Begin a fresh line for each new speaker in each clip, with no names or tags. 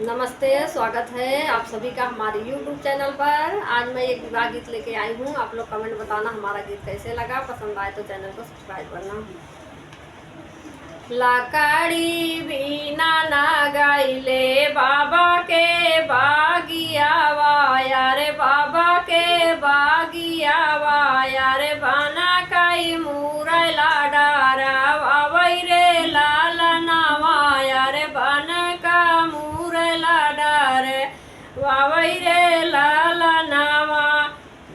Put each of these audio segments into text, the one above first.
नमस्ते, स्वागत है आप सभी का हमारे YouTube चैनल पर। आज मैं एक विवाह गीत लेके आई हूँ। आप लोग कमेंट बताना हमारा गीत कैसे लगा। पसंद आए तो चैनल को सब्सक्राइब करना। लाकड़ी बिना ना गाइले बाबा के बागियावा, यारे बाबा के बागियावा, यारे बाना काई मुरला डारा वावई रे लालनावा, यारे बाना का मुरला डारे वावई रे लालनावा।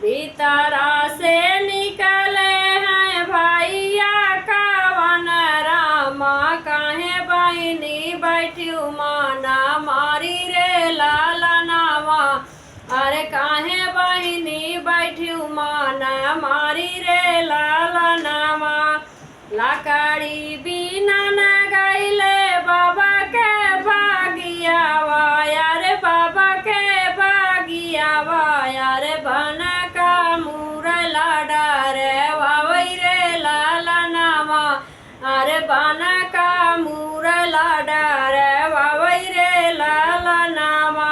भीतरा से निकले हैं भैया कवन रामा, काहे बहनी बैठी माना मारी रे लालनावा, अरे काहे बहनी बैठी माना मारी रे लालनावा। लाकड़ी बिना न गईले बाबा के बागियावा, यारे बाबा के बागियावा, यारे बन का मुरला डारे वावई रे लालनावा, अरे बन का मुरला डारे वावई रे लालनावा।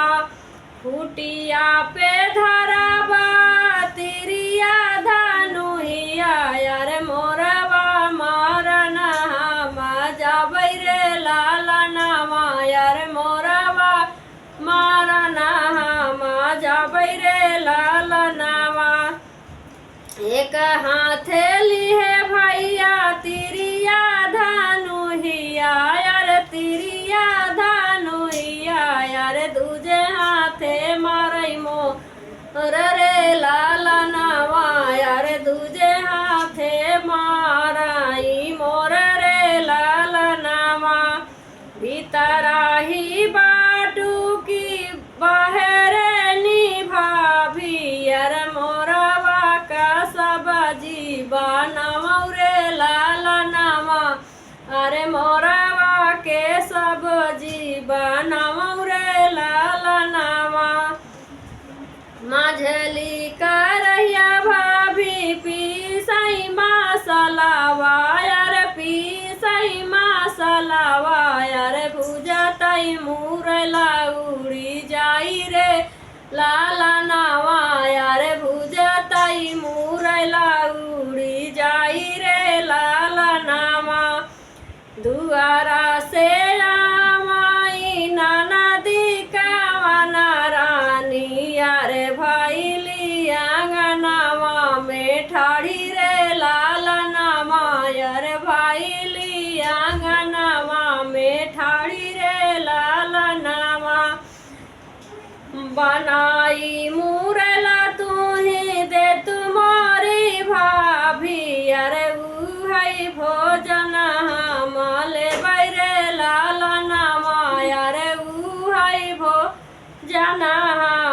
फुटिया पे धराबा तिरिया धनुहिया, यारे मोरवा मारना जाबै रे लालनावा, यारे मोरवा मारना जाबै रे लालनावा। एक हाथे लिहे भैया तिरिया धनुहिया, यारे तिरिया धनुहिया, यारे दूजे हाथे मारै मोर रे लालनावा, यारे दूजे हाथे माराई मोर रे लालनावा। भीतरा ही बाटू की बहरे निभाभी, यारे मोरवा का सब जीवनवा रे लालनावा, अरे मोरवा के सब जीवनवा रे लालनावा। मझली करैया भाभी पीसई मसलावा, यारे पीसई मसलावा, यारे भुजतई मुरला उड़ी जाई रे लालनावा, यारे भुजतई मुरला उड़ी जाई रे लालनावा। दुआरा से आमाई ननदी कवन रानी, यारे भैली आंगनवा में ठाड़ी रे लालनावा, यारे भैली आंगनवा में ठाड़ी रे लालनावा। बनाई मुरला तुही दे तुम्हारी भाभी, अरे उहई भोजन माले बैरे लालनावा, अरे उहई भोजन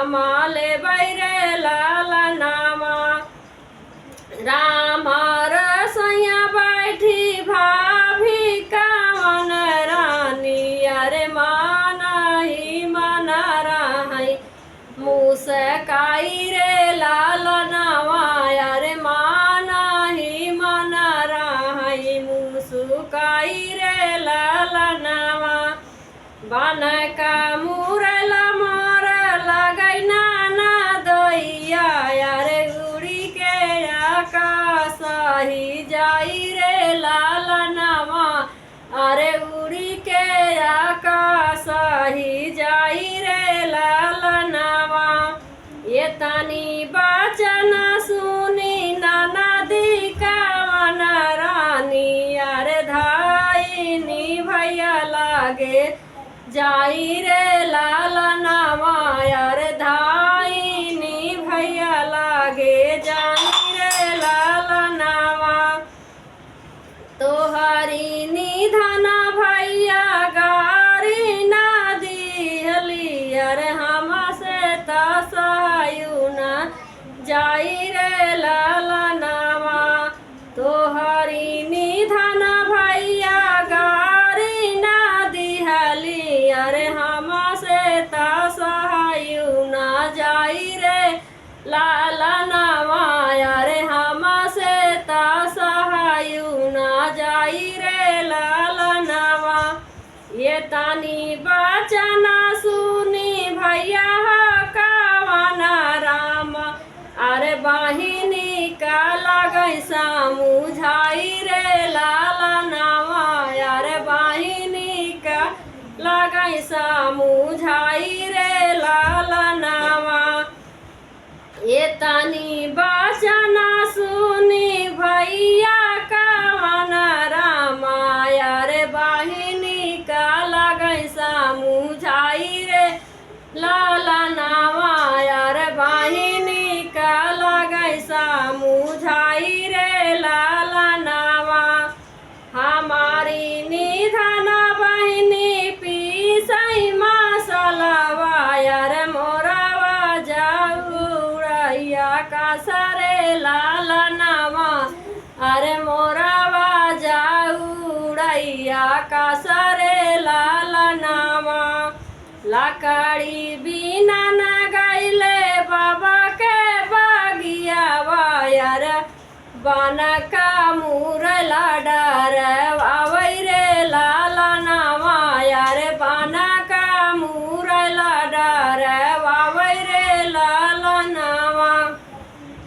माले बैरे लालनावा। राम रसैया बैठी भाभी कवन रानी, अरे मानही मन रही मुसकाई रे लालनावा, अरे मानही मन रही मुसकाई रे लालनावा। बन का मुरला मोर लगै नाना दैया, यारे उड़ी के आकाश ही जाई रे लालनावा, अरे उड़ी के आकाश ही जाई रे लालनावा। ये तनी बचन सुनी ननदी कवन रानी, अरे धाइनी भैया लागे जाई रे लालनावा, यारे धाइनी भैया लागे जाई रे लालनावा। तोहरी निधन भैया गारी ना दिहली, अरे हमसे तसयु न जाई रे लालनावा। तोहरी निधन भैया गारी ना दिहली, अरे हमसे तसयु न जाई रे लालनावा, अरे हमसे तसयु न जाई रे लालनावा। ये तानी बचना सु लागै समुझाई रे लाला नावा यार बहिनी का लागै समुझाई रे लाला नावा। ये तनी बचना सुनी भैया कवन रामा यार बहिनी का लागै समुझाई रे लाला नावा यार बहिनी का लागै समुझाई रे लाला नावा। हमारी निधन बहिनी पीसई मसलवा यार मोरवा जाऊरैया का सरे लाला नावा अरे मोरवा जाऊरैया का सरे लाला नावा। लकड़ी बिना न गैले बाबा के बगिया यार बन का मुरला डर